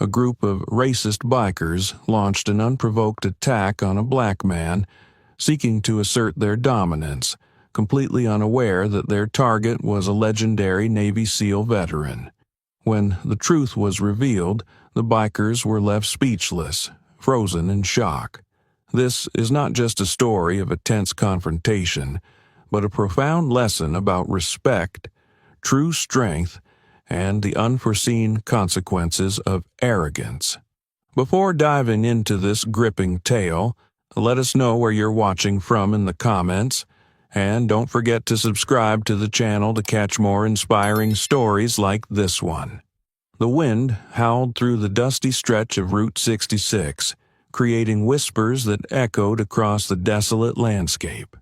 a group of racist bikers launched an unprovoked attack on a black man, seeking to assert their dominance, completely unaware that their target was a legendary Navy SEAL veteran. When the truth was revealed, the bikers were left speechless, frozen in shock. This is not just a story of a tense confrontation, but a profound lesson about respect, true strength, and the unforeseen consequences of arrogance. Before diving into this gripping tale, let us know where you're watching from in the comments, and don't forget to subscribe to the channel to catch more inspiring stories like this one. The wind howled through the dusty stretch of Route 66, creating whispers that echoed across the desolate landscape.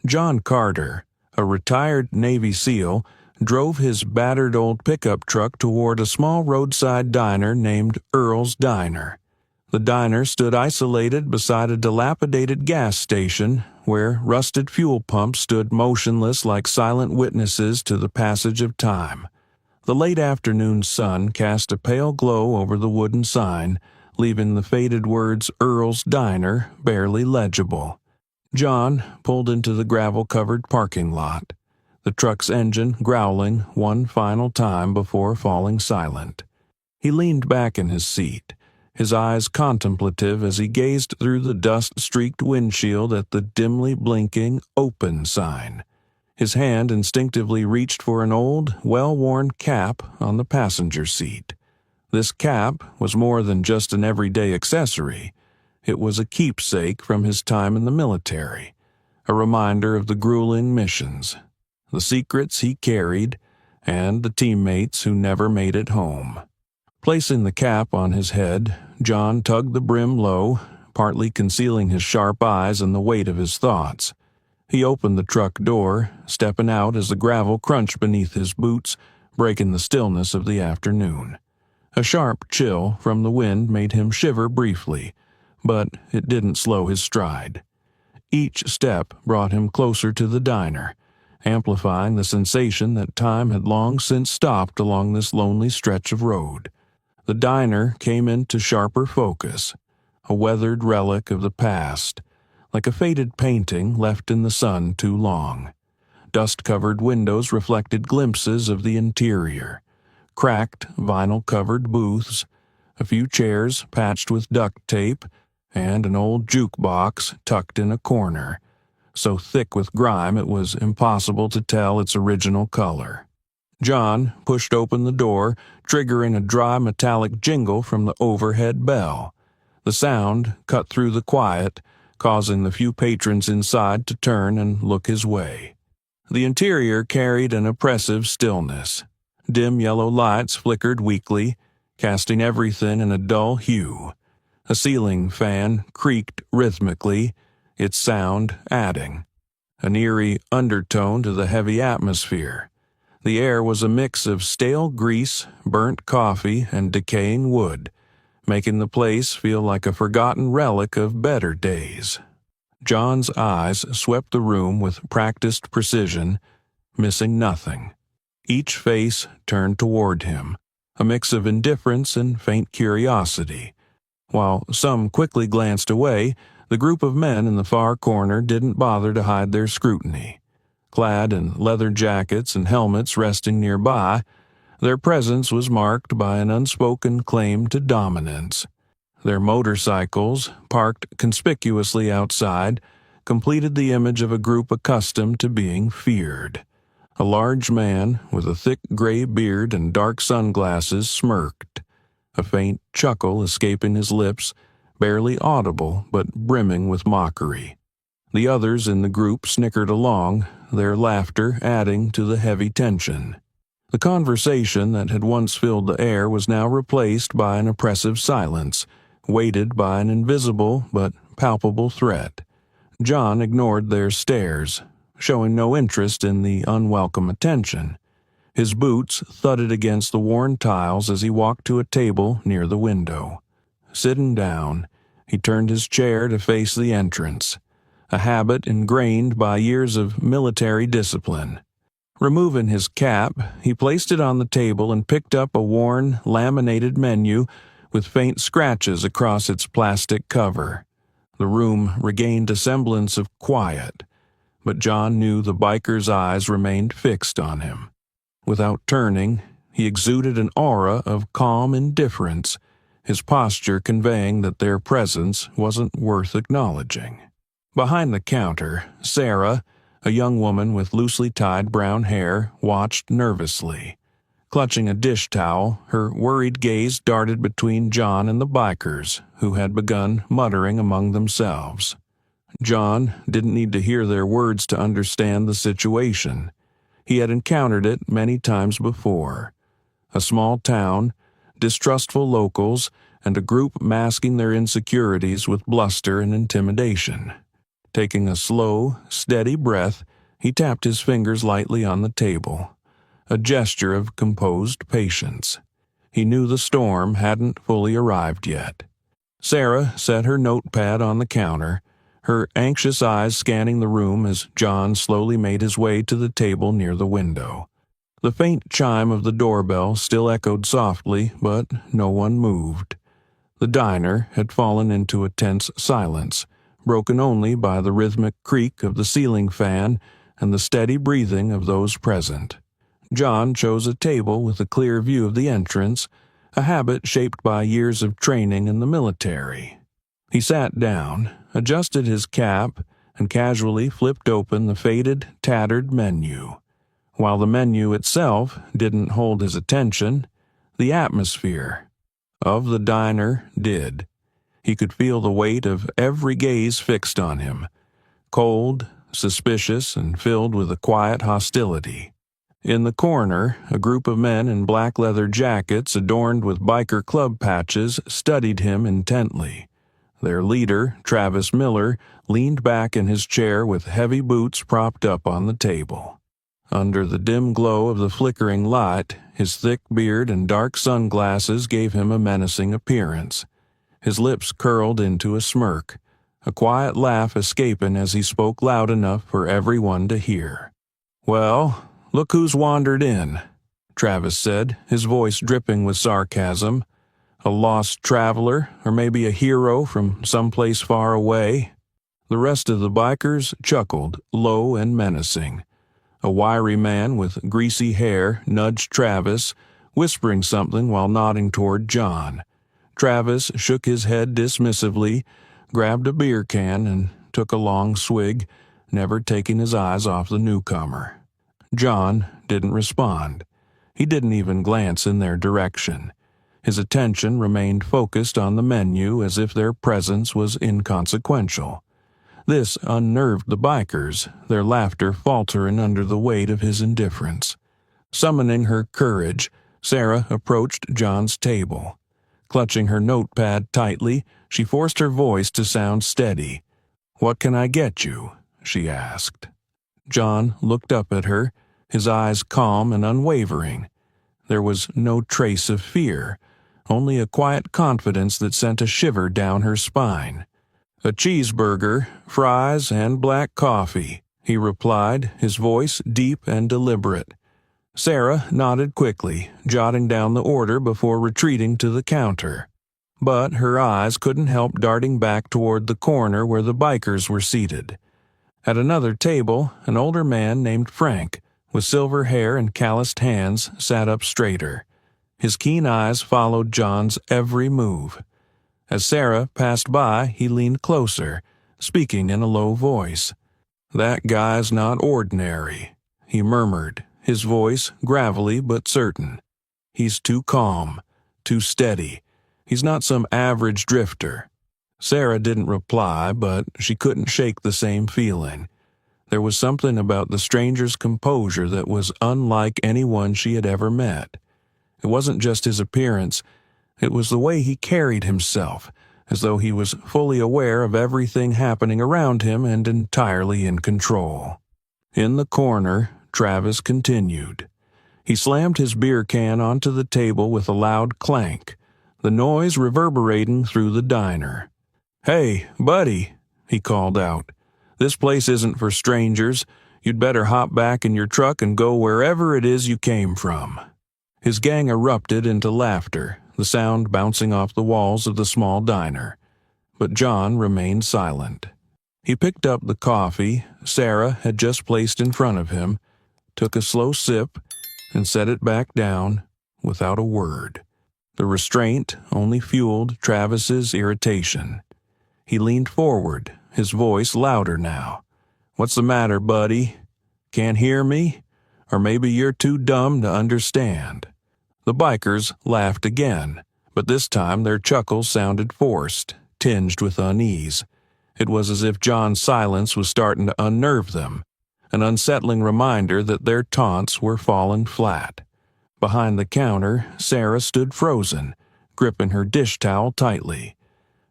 John Carter, a retired Navy SEAL, drove his battered old pickup truck toward a small roadside diner named Earl's Diner. The diner stood isolated beside a dilapidated gas station where rusted fuel pumps stood motionless like silent witnesses to the passage of time. The late afternoon sun cast a pale glow over the wooden sign, leaving the faded words Earl's Diner barely legible. John pulled into the gravel-covered parking lot, the truck's engine growling one final time before falling silent. He leaned back in his seat, his eyes contemplative as he gazed through the dust-streaked windshield at the dimly blinking "Open" sign. His hand instinctively reached for an old, well-worn cap on the passenger seat. This cap was more than just an everyday accessory. It was a keepsake from his time in the military, a reminder of the grueling missions, the secrets he carried, and the teammates who never made it home. Placing the cap on his head, John tugged the brim low, partly concealing his sharp eyes and the weight of his thoughts. He opened the truck door, stepping out as the gravel crunched beneath his boots, breaking the stillness of the afternoon. A sharp chill from the wind made him shiver briefly, but it didn't slow his stride. Each step brought him closer to the diner, amplifying the sensation that time had long since stopped along this lonely stretch of road. The diner came into sharper focus, a weathered relic of the past, like a faded painting left in the sun too long. Dust-covered windows reflected glimpses of the interior, cracked, vinyl-covered booths, a few chairs patched with duct tape, and an old jukebox tucked in a corner, so thick with grime it was impossible to tell its original color. John pushed open the door, triggering a dry metallic jingle from the overhead bell. The sound cut through the quiet, causing the few patrons inside to turn and look his way. The interior carried an oppressive stillness. Dim yellow lights flickered weakly, casting everything in a dull hue. A ceiling fan creaked rhythmically, its sound adding an eerie undertone to the heavy atmosphere. The air was a mix of stale grease, burnt coffee, and decaying wood, making the place feel like a forgotten relic of better days. John's eyes swept the room with practiced precision, missing nothing. Each face turned toward him, a mix of indifference and faint curiosity. While some quickly glanced away, the group of men in the far corner didn't bother to hide their scrutiny. Clad in leather jackets and helmets resting nearby, their presence was marked by an unspoken claim to dominance. Their motorcycles, parked conspicuously outside, completed the image of a group accustomed to being feared. A large man with a thick gray beard and dark sunglasses smirked, a faint chuckle escaping his lips, barely audible but brimming with mockery. The others in the group snickered along, their laughter adding to the heavy tension. The conversation that had once filled the air was now replaced by an oppressive silence, weighted by an invisible but palpable threat. John ignored their stares, showing no interest in the unwelcome attention. His boots thudded against the worn tiles as he walked to a table near the window. Sitting down, he turned his chair to face the entrance, a habit ingrained by years of military discipline. Removing his cap, he placed it on the table and picked up a worn, laminated menu with faint scratches across its plastic cover. The room regained a semblance of quiet, but John knew the biker's eyes remained fixed on him. Without turning, he exuded an aura of calm indifference, his posture conveying that their presence wasn't worth acknowledging. Behind the counter, Sarah, a young woman with loosely tied brown hair, watched nervously. Clutching a dish towel, her worried gaze darted between John and the bikers, who had begun muttering among themselves. John didn't need to hear their words to understand the situation. He had encountered it many times before. A small town, distrustful locals, and a group masking their insecurities with bluster and intimidation. Taking a slow, steady breath, he tapped his fingers lightly on the table, a gesture of composed patience. He knew the storm hadn't fully arrived yet. Sarah set her notepad on the counter, her anxious eyes scanning the room as John slowly made his way to the table near the window. The faint chime of the doorbell still echoed softly, but no one moved. The diner had fallen into a tense silence, broken only by the rhythmic creak of the ceiling fan and the steady breathing of those present. John chose a table with a clear view of the entrance, a habit shaped by years of training in the military. He sat down, adjusted his cap, and casually flipped open the faded, tattered menu. While the menu itself didn't hold his attention, the atmosphere of the diner did. He could feel the weight of every gaze fixed on him, cold, suspicious, and filled with a quiet hostility. In the corner, a group of men in black leather jackets adorned with biker club patches studied him intently. Their leader, Travis Miller, leaned back in his chair with heavy boots propped up on the table. Under the dim glow of the flickering light, his thick beard and dark sunglasses gave him a menacing appearance. His lips curled into a smirk, a quiet laugh escaping as he spoke loud enough for everyone to hear. "Well, look who's wandered in," Travis said, his voice dripping with sarcasm. "A lost traveler, or maybe a hero from someplace far away?" The rest of the bikers chuckled, low and menacing. A wiry man with greasy hair nudged Travis, whispering something while nodding toward John. Travis shook his head dismissively, grabbed a beer can, and took a long swig, never taking his eyes off the newcomer. John didn't respond. He didn't even glance in their direction. His attention remained focused on the menu as if their presence was inconsequential. This unnerved the bikers, their laughter faltering under the weight of his indifference. Summoning her courage, Sarah approached John's table. Clutching her notepad tightly, she forced her voice to sound steady. "What can I get you?" she asked. John looked up at her, his eyes calm and unwavering. There was no trace of fear, only a quiet confidence that sent a shiver down her spine. "A cheeseburger, fries, and black coffee," he replied, his voice deep and deliberate. Sarah nodded quickly, jotting down the order before retreating to the counter. But her eyes couldn't help darting back toward the corner where the bikers were seated. At another table, an older man named Frank, with silver hair and calloused hands, sat up straighter. His keen eyes followed John's every move. As Sarah passed by, he leaned closer, speaking in a low voice. "That guy's not ordinary," he murmured, his voice gravelly but certain. "He's too calm, too steady. He's not some average drifter." Sarah didn't reply, but she couldn't shake the same feeling. There was something about the stranger's composure that was unlike anyone she had ever met. It wasn't just his appearance, it was the way he carried himself, as though he was fully aware of everything happening around him and entirely in control. In the corner, Travis continued. He slammed his beer can onto the table with a loud clank, the noise reverberating through the diner. "Hey, buddy," he called out. "This place isn't for strangers. You'd better hop back in your truck and go wherever it is you came from." His gang erupted into laughter, the sound bouncing off the walls of the small diner. But John remained silent. He picked up the coffee Sarah had just placed in front of him, took a slow sip, and set it back down without a word. The restraint only fueled Travis's irritation. He leaned forward, his voice louder now. "What's the matter, buddy? Can't hear me? Or maybe you're too dumb to understand." The bikers laughed again, but this time their chuckles sounded forced, tinged with unease. It was as if John's silence was starting to unnerve them, an unsettling reminder that their taunts were falling flat. Behind the counter, Sarah stood frozen, gripping her dish towel tightly.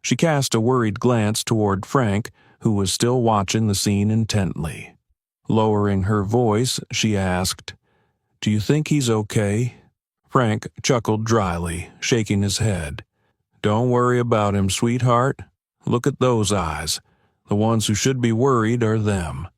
She cast a worried glance toward Frank, who was still watching the scene intently. Lowering her voice, she asked, "Do you think he's okay?" Frank chuckled dryly, shaking his head. "Don't worry about him, sweetheart. Look at those eyes. The ones who should be worried are them."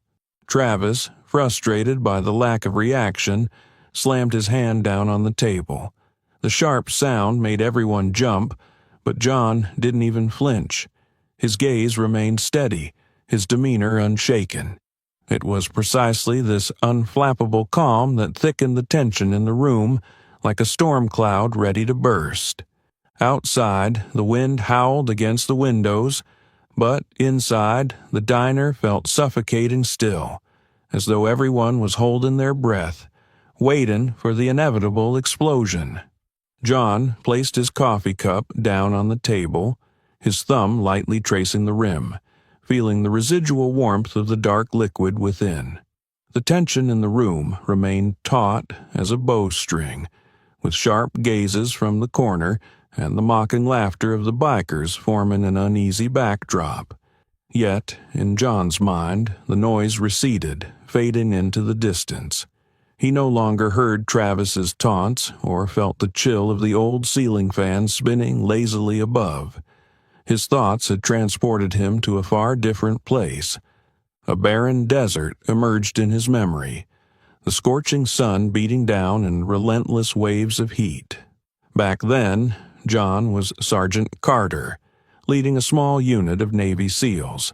Travis, frustrated by the lack of reaction, slammed his hand down on the table. The sharp sound made everyone jump, but John didn't even flinch. His gaze remained steady, his demeanor unshaken. It was precisely this unflappable calm that thickened the tension in the room like a storm cloud ready to burst. Outside, the wind howled against the windows, but inside, the diner felt suffocating still, as though everyone was holding their breath, waiting for the inevitable explosion. John placed his coffee cup down on the table, his thumb lightly tracing the rim, feeling the residual warmth of the dark liquid within. The tension in the room remained taut as a bowstring, with sharp gazes from the corner and the mocking laughter of the bikers forming an uneasy backdrop. Yet, in John's mind, the noise receded, fading into the distance. He no longer heard Travis's taunts or felt the chill of the old ceiling fan spinning lazily above. His thoughts had transported him to a far different place. A barren desert emerged in his memory, the scorching sun beating down in relentless waves of heat. Back then, John was Sergeant Carter, leading a small unit of Navy SEALs.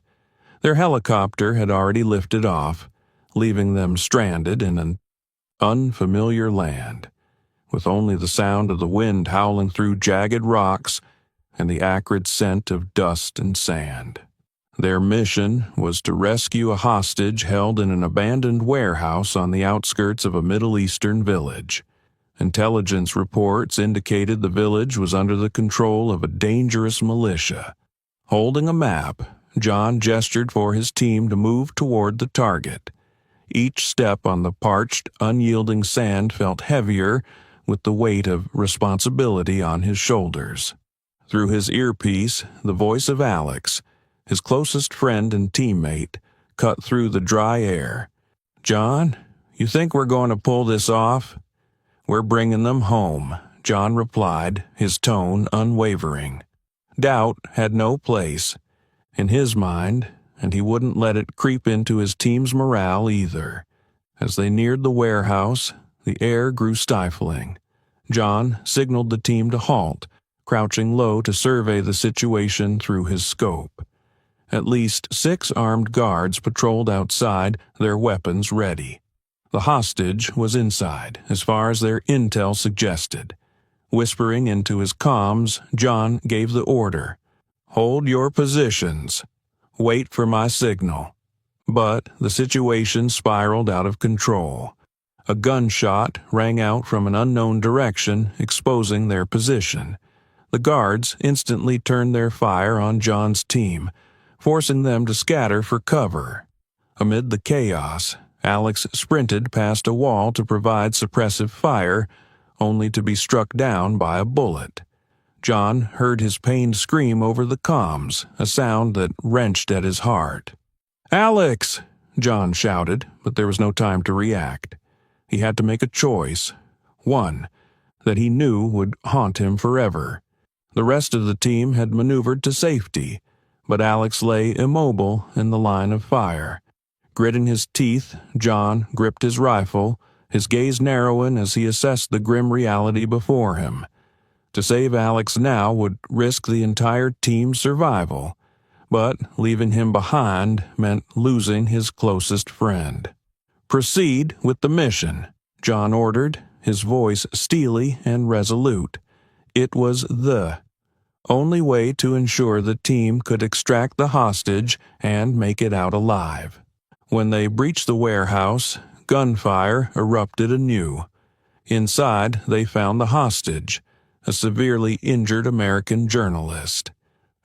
Their helicopter had already lifted off, leaving them stranded in an unfamiliar land, with only the sound of the wind howling through jagged rocks and the acrid scent of dust and sand. Their mission was to rescue a hostage held in an abandoned warehouse on the outskirts of a Middle Eastern village. Intelligence reports indicated the village was under the control of a dangerous militia. Holding a map, John gestured for his team to move toward the target. Each step on the parched, unyielding sand felt heavier with the weight of responsibility on his shoulders. Through his earpiece, the voice of Alex, his closest friend and teammate, cut through the dry air. "John, you think we're going to pull this off?" "We're bringing them home," John replied, his tone unwavering. Doubt had no place in his mind, and he wouldn't let it creep into his team's morale either. As they neared the warehouse, the air grew stifling. John signaled the team to halt, crouching low to survey the situation through his scope. At least 6 armed guards patrolled outside, their weapons ready. The hostage was inside, as far as their intel suggested. Whispering into his comms, John gave the order, "Hold your positions. Wait for my signal." But the situation spiraled out of control. A gunshot rang out from an unknown direction, exposing their position. The guards instantly turned their fire on John's team, forcing them to scatter for cover. Amid the chaos, Alex sprinted past a wall to provide suppressive fire, only to be struck down by a bullet. John heard his pained scream over the comms, a sound that wrenched at his heart. "Alex!" John shouted, but there was no time to react. He had to make a choice, one that he knew would haunt him forever. The rest of the team had maneuvered to safety, but Alex lay immobile in the line of fire. Gritting his teeth, John gripped his rifle, his gaze narrowing as he assessed the grim reality before him. To save Alex now would risk the entire team's survival, but leaving him behind meant losing his closest friend. "Proceed with the mission," John ordered, his voice steely and resolute. It was the only way to ensure the team could extract the hostage and make it out alive. When they breached the warehouse, gunfire erupted anew. Inside, they found the hostage, a severely injured American journalist.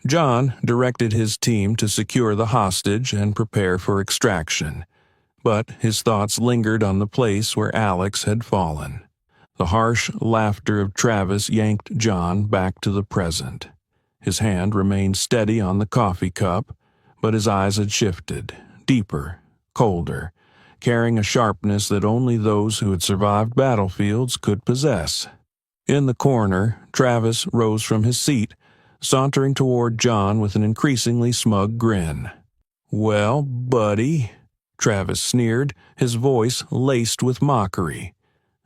John directed his team to secure the hostage and prepare for extraction, but his thoughts lingered on the place where Alex had fallen. The harsh laughter of Travis yanked John back to the present. His hand remained steady on the coffee cup, but his eyes had shifted, deeper, colder, carrying a sharpness that only those who had survived battlefields could possess. In the corner, Travis rose from his seat, sauntering toward John with an increasingly smug grin. "Well, buddy," Travis sneered, his voice laced with mockery,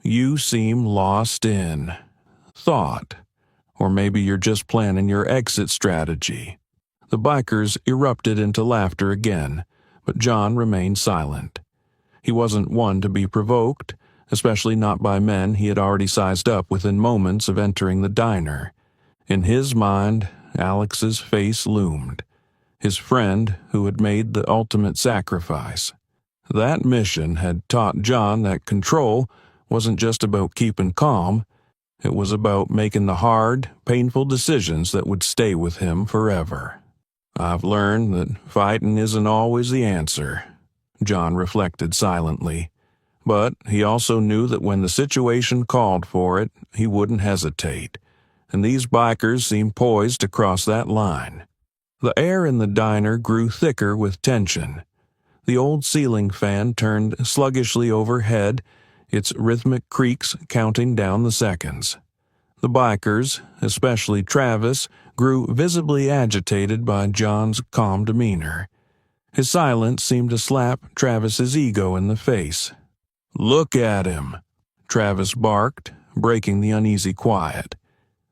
"you seem lost in thought. Or maybe you're just planning your exit strategy." The bikers erupted into laughter again, but John remained silent. He wasn't one to be provoked, especially not by men he had already sized up within moments of entering the diner. In his mind, Alex's face loomed, his friend who had made the ultimate sacrifice. That mission had taught John that control wasn't just about keeping calm. It was about making the hard, painful decisions that would stay with him forever. "I've learned that fighting isn't always the answer," John reflected silently. But he also knew that when the situation called for it, he wouldn't hesitate, and these bikers seemed poised to cross that line. The air in the diner grew thicker with tension. The old ceiling fan turned sluggishly overhead, its rhythmic creaks counting down the seconds. The bikers, especially Travis, grew visibly agitated by John's calm demeanor. His silence seemed to slap Travis's ego in the face. "Look at him," Travis barked, breaking the uneasy quiet.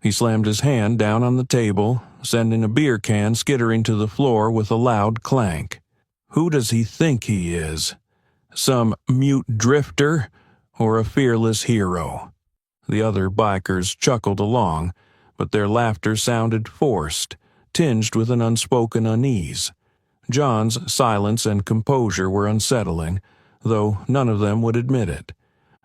He slammed his hand down on the table, sending a beer can skittering to the floor with a loud clank. "Who does he think he is? Some mute drifter? Or a fearless hero?" The other bikers chuckled along, but their laughter sounded forced, tinged with an unspoken unease. John's silence and composure were unsettling, though none of them would admit it.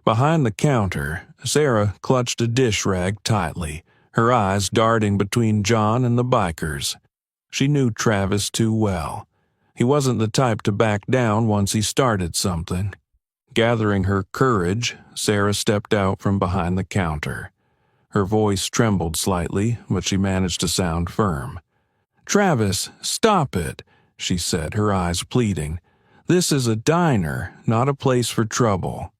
Behind the counter, Sarah clutched a dish rag tightly, her eyes darting between John and the bikers. She knew Travis too well. He wasn't the type to back down once he started something. Gathering her courage, Sarah stepped out from behind the counter. Her voice trembled slightly, but she managed to sound firm. "Travis, stop it," she said, her eyes pleading. "This is a diner, not a place for trouble."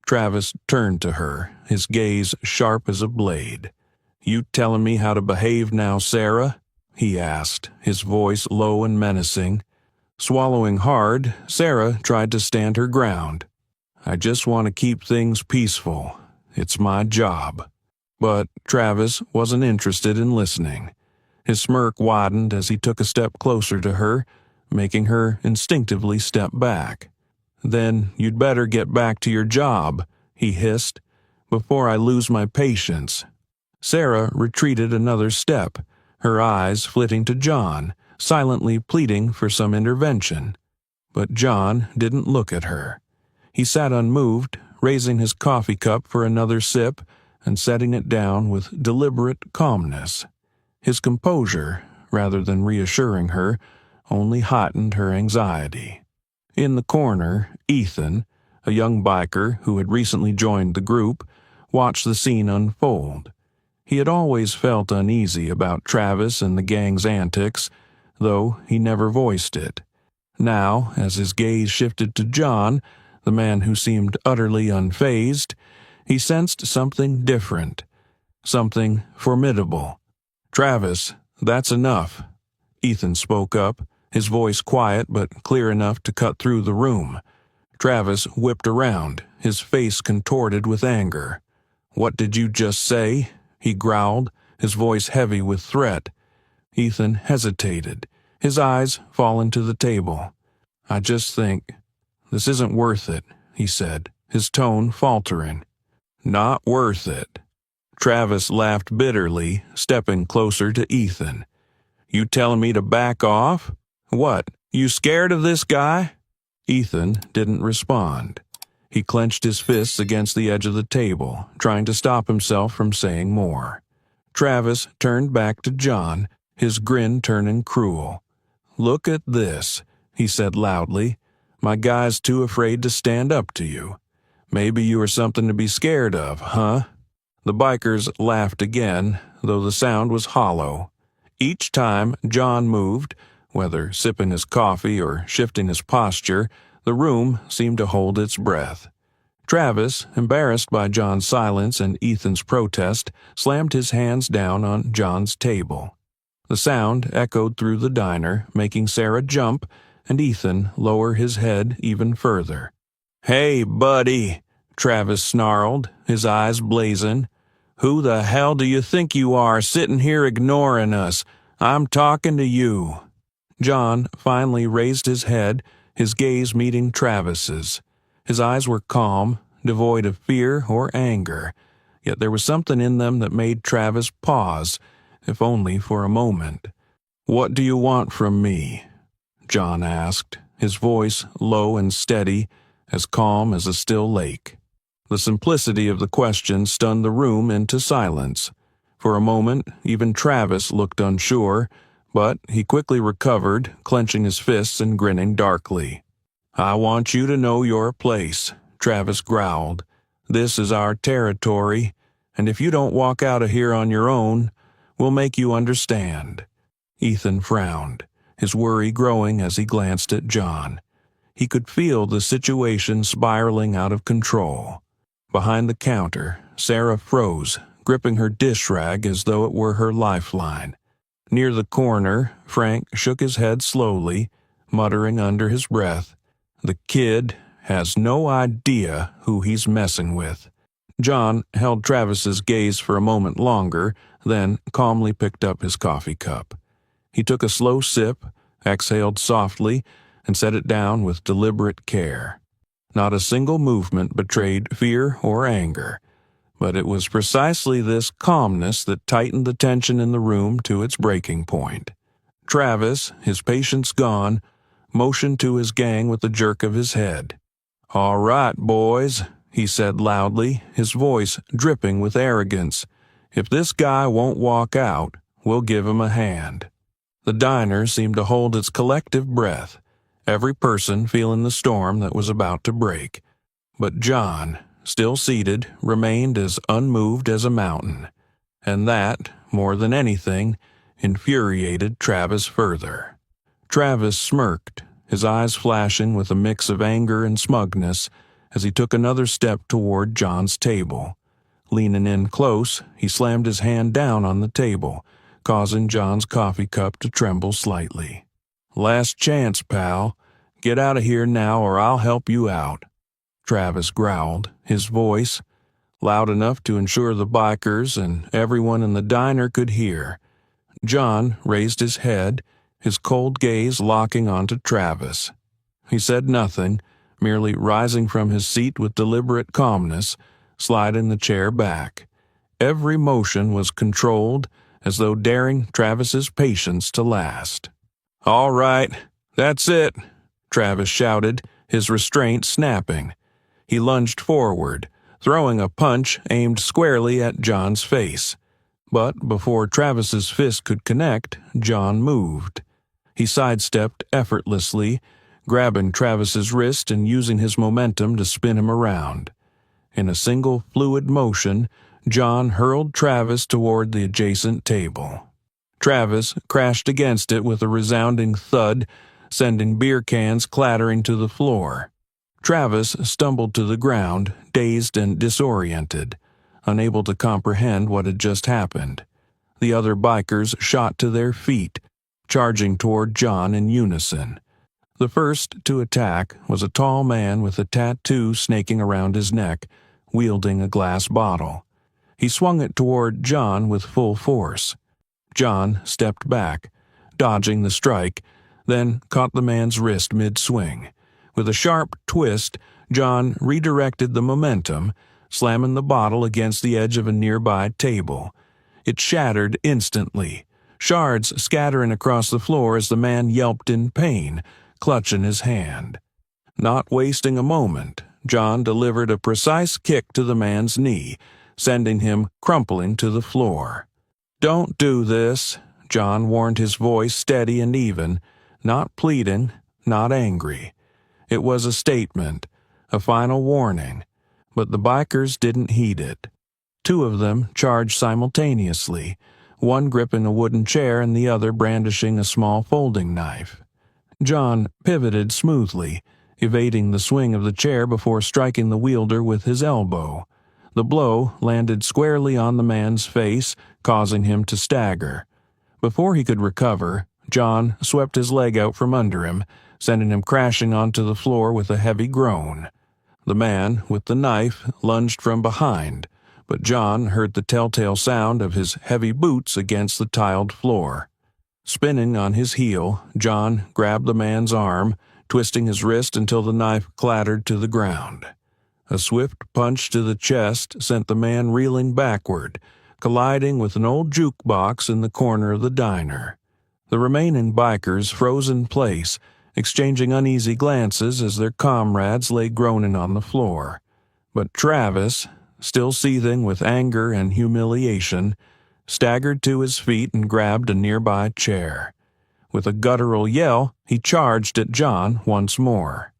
Travis turned to her, his gaze sharp as a blade. "You telling me how to behave now, Sarah?" he asked, his voice low and menacing. Swallowing hard, Sarah tried to stand her ground. "I just want to keep things peaceful. It's my job." But Travis wasn't interested in listening. His smirk widened as he took a step closer to her, making her instinctively step back. "Then you'd better get back to your job," he hissed, "before I lose my patience." Sarah retreated another step, her eyes flitting to John, silently pleading for some intervention. But John didn't look at her. He sat unmoved, raising his coffee cup for another sip and setting it down with deliberate calmness. His composure, rather than reassuring her, only heightened her anxiety. In the corner, Ethan, a young biker who had recently joined the group, watched the scene unfold. He had always felt uneasy about Travis and the gang's antics, though he never voiced it. Now, as his gaze shifted to John, the man who seemed utterly unfazed, he sensed something different, something formidable. "Travis, that's enough," Ethan spoke up, his voice quiet but clear enough to cut through the room. Travis whipped around, his face contorted with anger. "What did you just say?" he growled, his voice heavy with threat. Ethan hesitated, his eyes fallen to the table. "I just think this isn't worth it," he said, his tone faltering. "Not worth it." Travis laughed bitterly, stepping closer to Ethan. "You telling me to back off? What, you scared of this guy?" Ethan didn't respond. He clenched his fists against the edge of the table, trying to stop himself from saying more. Travis turned back to John, his grin turning cruel. "Look at this," he said loudly. "My guy's too afraid to stand up to you. Maybe you are something to be scared of, huh?" The bikers laughed again, though the sound was hollow. Each time John moved, whether sipping his coffee or shifting his posture, the room seemed to hold its breath. Travis, embarrassed by John's silence and Ethan's protest, slammed his hands down on John's table. The sound echoed through the diner, making Sarah jump and Ethan lower his head even further. "Hey, buddy," Travis snarled, his eyes blazing. "Who the hell do you think you are, sitting here ignoring us? I'm talking to you." John finally raised his head, his gaze meeting Travis's. His eyes were calm, devoid of fear or anger, yet there was something in them that made Travis pause, if only for a moment. "What do you want from me?" John asked, his voice low and steady, as calm as a still lake. The simplicity of the question stunned the room into silence. For a moment, even Travis looked unsure, but he quickly recovered, clenching his fists and grinning darkly. "I want you to know your place," Travis growled. "This is our territory, and if you don't walk out of here on your own, we'll make you understand." Ethan frowned, his worry growing as he glanced at John. He could feel the situation spiraling out of control. Behind the counter, Sarah froze, gripping her dish rag as though it were her lifeline. Near the corner, Frank shook his head slowly, muttering under his breath, "The kid has no idea who he's messing with." John held Travis's gaze for a moment longer, then calmly picked up his coffee cup. He took a slow sip, exhaled softly, and set it down with deliberate care. Not a single movement betrayed fear or anger, but it was precisely this calmness that tightened the tension in the room to its breaking point. Travis, his patience gone, motioned to his gang with a jerk of his head. "All right, boys," he said loudly, his voice dripping with arrogance. "If this guy won't walk out, we'll give him a hand." The diner seemed to hold its collective breath, every person feeling the storm that was about to break. But John, still seated, remained as unmoved as a mountain, and that, more than anything, infuriated Travis further. Travis smirked, his eyes flashing with a mix of anger and smugness, as he took another step toward John's table. Leaning in close, he slammed his hand down on the table, causing John's coffee cup to tremble slightly. "Last chance, pal. Get out of here now or I'll help you out," Travis growled, his voice loud enough to ensure the bikers and everyone in the diner could hear. John raised his head, his cold gaze locking onto Travis. He said nothing, merely rising from his seat with deliberate calmness, sliding the chair back. Every motion was controlled, as though daring Travis's patience to last. "All right, that's it," Travis shouted, his restraint snapping. He lunged forward, throwing a punch aimed squarely at John's face. But before Travis's fist could connect, John moved. He sidestepped effortlessly, grabbing Travis's wrist and using his momentum to spin him around. In a single fluid motion, John hurled Travis toward the adjacent table. Travis crashed against it with a resounding thud, sending beer cans clattering to the floor. Travis stumbled to the ground, dazed and disoriented, unable to comprehend what had just happened. The other bikers shot to their feet, charging toward John in unison. The first to attack was a tall man with a tattoo snaking around his neck, wielding a glass bottle. He swung it toward John with full force. John stepped back, dodging the strike, then caught the man's wrist mid-swing. With a sharp twist, John redirected the momentum, slamming the bottle against the edge of a nearby table. It shattered instantly, shards scattering across the floor as the man yelped in pain, clutching his hand. Not wasting a moment, John delivered a precise kick to the man's knee, sending him crumpling to the floor. "Don't do this," John warned, his voice steady and even, not pleading, not angry. It was a statement, a final warning, but the bikers didn't heed it. Two of them charged simultaneously, one gripping a wooden chair and the other brandishing a small folding knife. John pivoted smoothly, evading the swing of the chair before striking the wielder with his elbow. The blow landed squarely on the man's face, causing him to stagger. Before he could recover, John swept his leg out from under him, sending him crashing onto the floor with a heavy groan. The man with the knife lunged from behind, but John heard the telltale sound of his heavy boots against the tiled floor. Spinning on his heel, John grabbed the man's arm, twisting his wrist until the knife clattered to the ground. A swift punch to the chest sent the man reeling backward, colliding with an old jukebox in the corner of the diner. The remaining bikers froze in place, exchanging uneasy glances as their comrades lay groaning on the floor. But Travis, still seething with anger and humiliation, staggered to his feet and grabbed a nearby chair. With a guttural yell, he charged at John once more.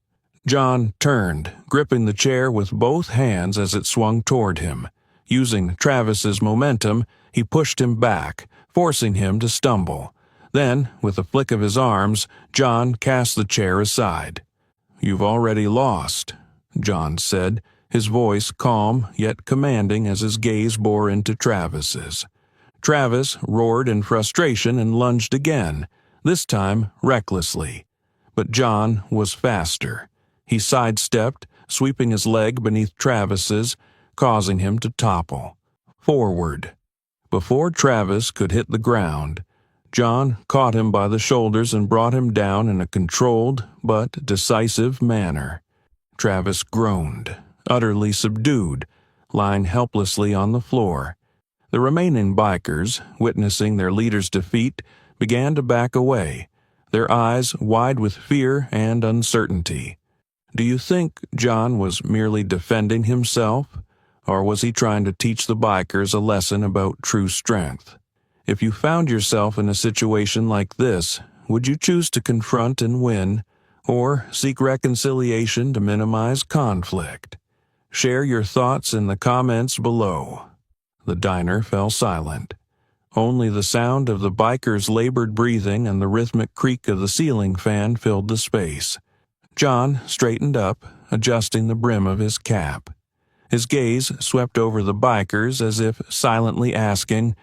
John turned, gripping the chair with both hands as it swung toward him. Using Travis's momentum, he pushed him back, forcing him to stumble. Then, with a flick of his arms, John cast the chair aside. "You've already lost," John said, his voice calm yet commanding as his gaze bore into Travis's. Travis roared in frustration and lunged again, this time recklessly. But John was faster. He sidestepped, sweeping his leg beneath Travis's, causing him to topple forward. Before Travis could hit the ground, John caught him by the shoulders and brought him down in a controlled but decisive manner. Travis groaned, utterly subdued, lying helplessly on the floor. The remaining bikers, witnessing their leader's defeat, began to back away, their eyes wide with fear and uncertainty. Do you think John was merely defending himself, or was he trying to teach the bikers a lesson about true strength? If you found yourself in a situation like this, would you choose to confront and win, or seek reconciliation to minimize conflict? Share your thoughts in the comments below. The diner fell silent. Only the sound of the bikers' labored breathing and the rhythmic creak of the ceiling fan filled the space. John straightened up, adjusting the brim of his cap. His gaze swept over the bikers as if silently asking,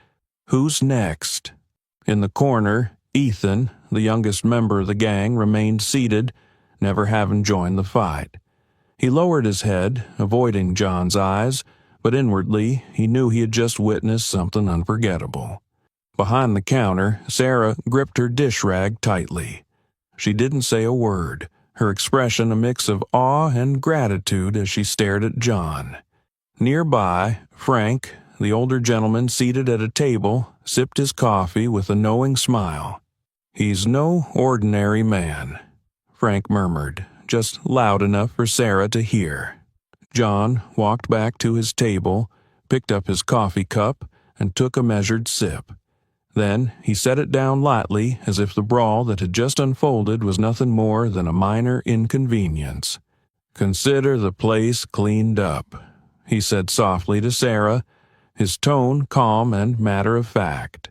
"Who's next?" In the corner, Ethan, the youngest member of the gang, remained seated, never having joined the fight. He lowered his head, avoiding John's eyes, but inwardly he knew he had just witnessed something unforgettable. Behind the counter, Sarah gripped her dish rag tightly. She didn't say a word, her expression a mix of awe and gratitude as she stared at John. Nearby, Frank, the older gentleman seated at a table, sipped his coffee with a knowing smile. "He's no ordinary man," Frank murmured, just loud enough for Sarah to hear. John walked back to his table, picked up his coffee cup, and took a measured sip. Then he set it down lightly as if the brawl that had just unfolded was nothing more than a minor inconvenience. "Consider the place cleaned up," he said softly to Sarah, his tone calm and matter-of-fact.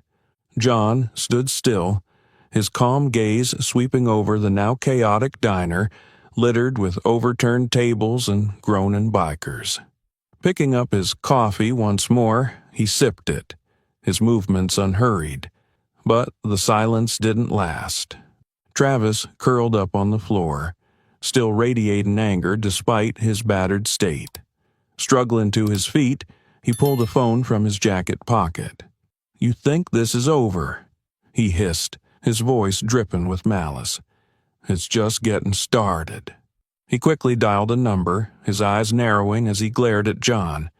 John stood still, his calm gaze sweeping over the now chaotic diner, littered with overturned tables and groaning bikers. Picking up his coffee once more, he sipped it, his movements unhurried. But the silence didn't last. Travis curled up on the floor, still radiating anger despite his battered state. Struggling to his feet, He pulled a phone from his jacket pocket. "You think this is over?" he hissed, his voice dripping with malice. "It's just getting started." He quickly dialed a number, his eyes narrowing as he glared at John.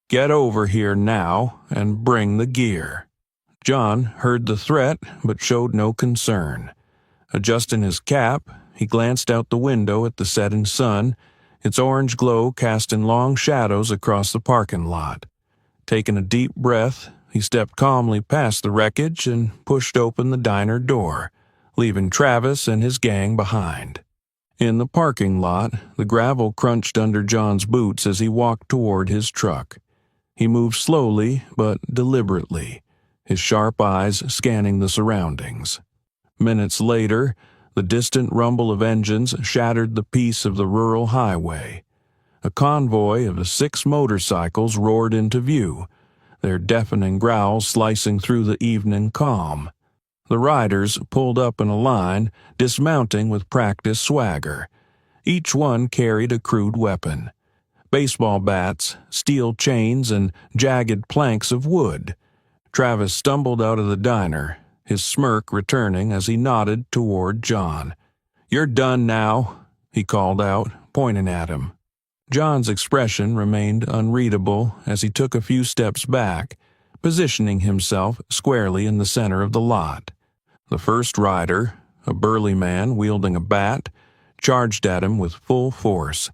"Get over here now and bring the gear." John heard the threat but showed no concern. Adjusting his cap, he glanced out the window at the setting sun, its orange glow casting long shadows across the parking lot. Taking a deep breath, he stepped calmly past the wreckage and pushed open the diner door, leaving Travis and his gang behind. In the parking lot, the gravel crunched under John's boots as he walked toward his truck. He moved slowly but deliberately, his sharp eyes scanning the surroundings. Minutes later, the distant rumble of engines shattered the peace of the rural highway. A convoy of 6 motorcycles roared into view, their deafening growls slicing through the evening calm. The riders pulled up in a line, dismounting with practiced swagger. Each one carried a crude weapon: baseball bats, steel chains, and jagged planks of wood. Travis stumbled out of the diner, his smirk returning as he nodded toward John. "You're done now," he called out, pointing at him. John's expression remained unreadable as he took a few steps back, positioning himself squarely in the center of the lot. The first rider, a burly man wielding a bat, charged at him with full force.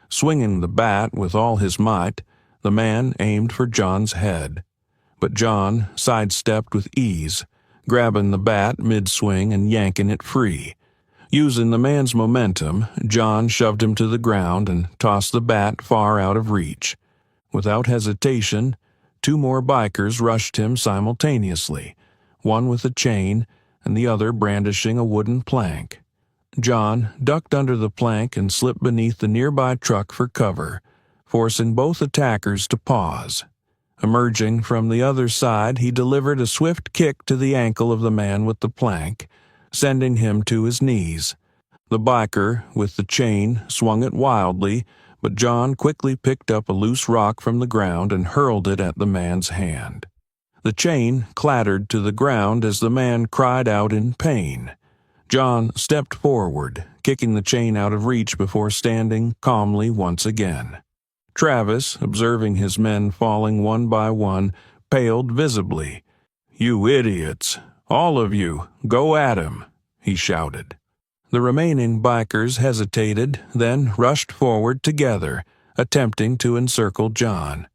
Swinging the bat with all his might, the man aimed for John's head. But John sidestepped with ease, grabbing the bat mid-swing and yanking it free. Using the man's momentum, John shoved him to the ground and tossed the bat far out of reach. Without hesitation, 2 more bikers rushed him simultaneously, one with a chain and the other brandishing a wooden plank. John ducked under the plank and slipped beneath the nearby truck for cover, forcing both attackers to pause. Emerging from the other side, he delivered a swift kick to the ankle of the man with the plank, sending him to his knees. The biker with the chain swung it wildly, but John quickly picked up a loose rock from the ground and hurled it at the man's hand. The chain clattered to the ground as the man cried out in pain. John stepped forward, kicking the chain out of reach before standing calmly once again. Travis, observing his men falling one by one, paled visibly. "You idiots! All of you, go at him!" he shouted. The remaining bikers hesitated, then rushed forward together, attempting to encircle John.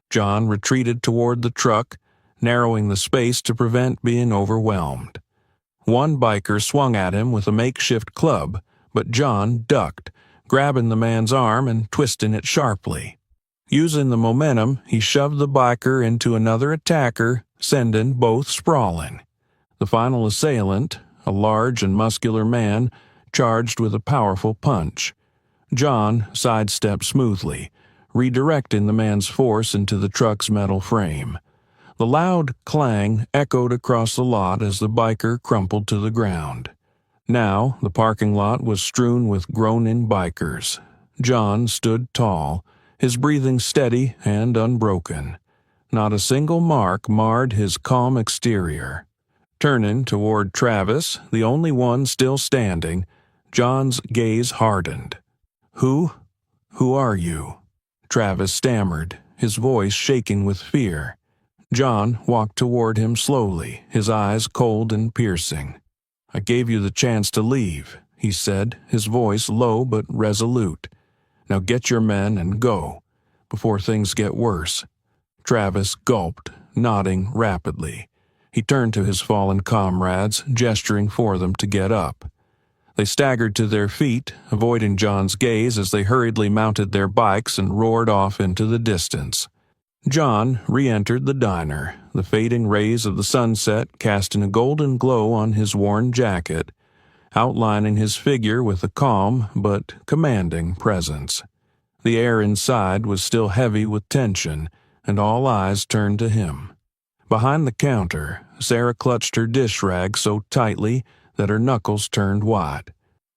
John retreated toward the truck, narrowing the space to prevent being overwhelmed. One biker swung at him with a makeshift club, but John ducked, grabbing the man's arm and twisting it sharply. Using the momentum, he shoved the biker into another attacker, sending both sprawling. The final assailant, a large and muscular man, charged with a powerful punch. John sidestepped smoothly, redirecting the man's force into the truck's metal frame. The loud clang echoed across the lot as the biker crumpled to the ground. Now the parking lot was strewn with groaning bikers. John stood tall, his breathing steady and unbroken. Not a single mark marred his calm exterior. Turning toward Travis, the only one still standing, John's gaze hardened. Who are you?" Travis stammered, his voice shaking with fear. John walked toward him slowly, his eyes cold and piercing. "I gave you the chance to leave," he said, his voice low but resolute. "Now get your men and go, before things get worse." Travis gulped, nodding rapidly. He turned to his fallen comrades, gesturing for them to get up. They staggered to their feet, avoiding John's gaze as they hurriedly mounted their bikes and roared off into the distance. John re-entered the diner, the fading rays of the sunset casting a golden glow on his worn jacket, outlining his figure with a calm but commanding presence. The air inside was still heavy with tension, and all eyes turned to him. Behind the counter, Sarah clutched her dish rag so tightly that her knuckles turned white.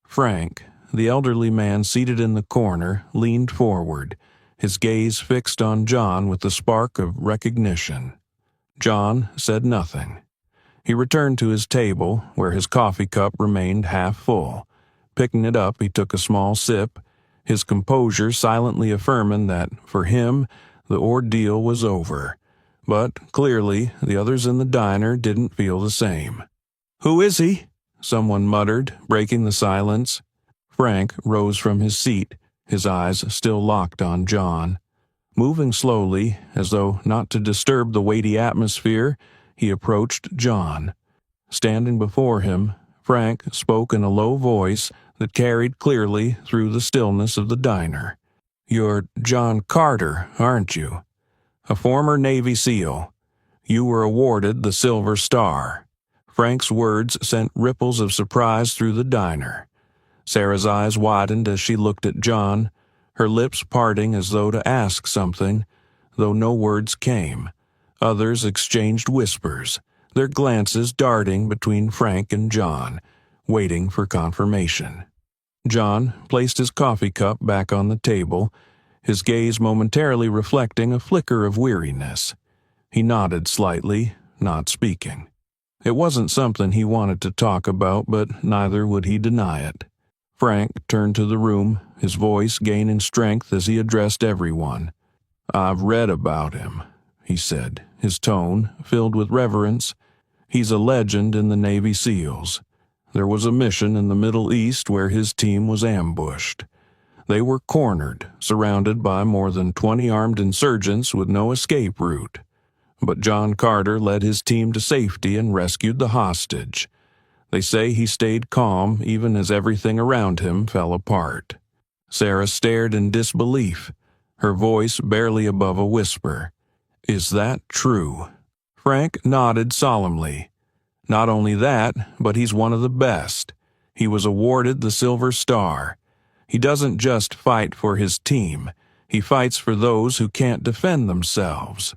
Frank, the elderly man seated in the corner, leaned forward, his gaze fixed on John with the spark of recognition. John said nothing. He returned to his table, where his coffee cup remained half full. Picking it up, he took a small sip, his composure silently affirming that, for him, the ordeal was over. But, clearly, the others in the diner didn't feel the same. "Who is he?" someone muttered, breaking the silence. Frank rose from his seat, his eyes still locked on John. Moving slowly, as though not to disturb the weighty atmosphere, he approached John. Standing before him, Frank spoke in a low voice that carried clearly through the stillness of the diner. "You're John Carter, aren't you? A former Navy SEAL. You were awarded the Silver Star." Frank's words sent ripples of surprise through the diner. Sarah's eyes widened as she looked at John, her lips parting as though to ask something, though no words came. Others exchanged whispers, their glances darting between Frank and John, waiting for confirmation. John placed his coffee cup back on the table, his gaze momentarily reflecting a flicker of weariness. He nodded slightly, not speaking. It wasn't something he wanted to talk about, but neither would he deny it. Frank turned to the room, his voice gaining strength as he addressed everyone. "I've read about him," he said, his tone filled with reverence. "He's a legend in the Navy SEALs. There was a mission in the Middle East where his team was ambushed. They were cornered, surrounded by more than 20 armed insurgents with no escape route. But John Carter led his team to safety and rescued the hostage. They say he stayed calm even as everything around him fell apart." Sarah stared in disbelief, her voice barely above a whisper. "Is that true?" Frank nodded solemnly. "Not only that, but he's one of the best. He was awarded the Silver Star. He doesn't just fight for his team, he fights for those who can't defend themselves."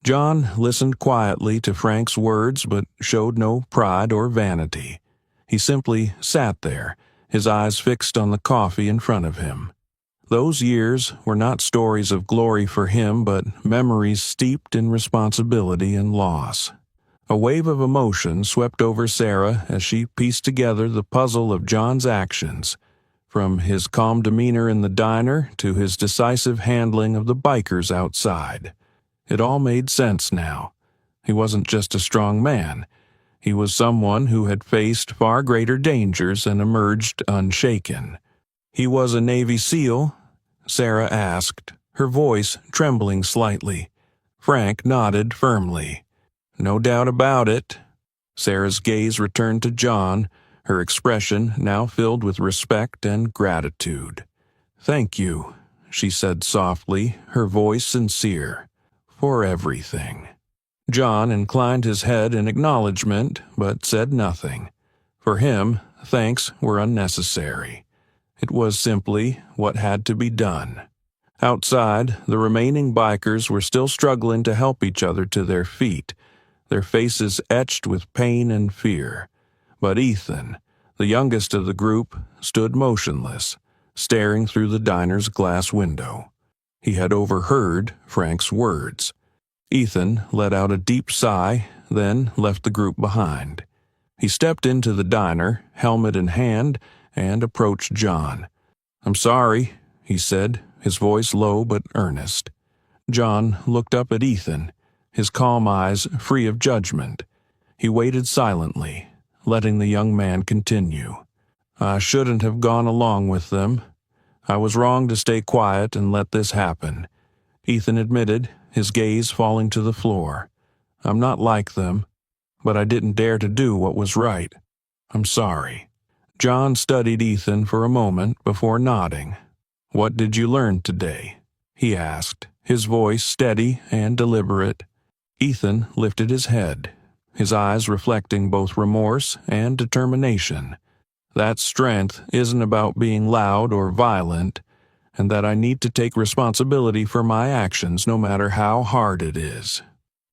John listened quietly to Frank's words but showed no pride or vanity. He simply sat there, his eyes fixed on the coffee in front of him. Those years were not stories of glory for him, but memories steeped in responsibility and loss. A wave of emotion swept over Sarah as she pieced together the puzzle of John's actions, from his calm demeanor in the diner to his decisive handling of the bikers outside. It all made sense now. He wasn't just a strong man. He was someone who had faced far greater dangers and emerged unshaken. "He was a Navy SEAL?" Sarah asked, her voice trembling slightly. Frank nodded firmly. "No doubt about it." Sarah's gaze returned to John, her expression now filled with respect and gratitude. "Thank you," she said softly, her voice sincere, "for everything." John inclined his head in acknowledgement, but said nothing. For him, thanks were unnecessary. It was simply what had to be done. Outside, the remaining bikers were still struggling to help each other to their feet, their faces etched with pain and fear. But Ethan, the youngest of the group, stood motionless, staring through the diner's glass window. He had overheard Frank's words. Ethan let out a deep sigh, then left the group behind. He stepped into the diner, helmet in hand, and approached John. "I'm sorry," he said, his voice low but earnest. John looked up at Ethan, his calm eyes free of judgment. He waited silently, letting the young man continue. "I shouldn't have gone along with them. I was wrong to stay quiet and let this happen," Ethan admitted, his gaze falling to the floor. "I'm not like them, but I didn't dare to do what was right. I'm sorry." John studied Ethan for a moment before nodding. "What did you learn today?" he asked, his voice steady and deliberate. Ethan lifted his head, his eyes reflecting both remorse and determination. "That strength isn't about being loud or violent, and that I need to take responsibility for my actions no matter how hard it is."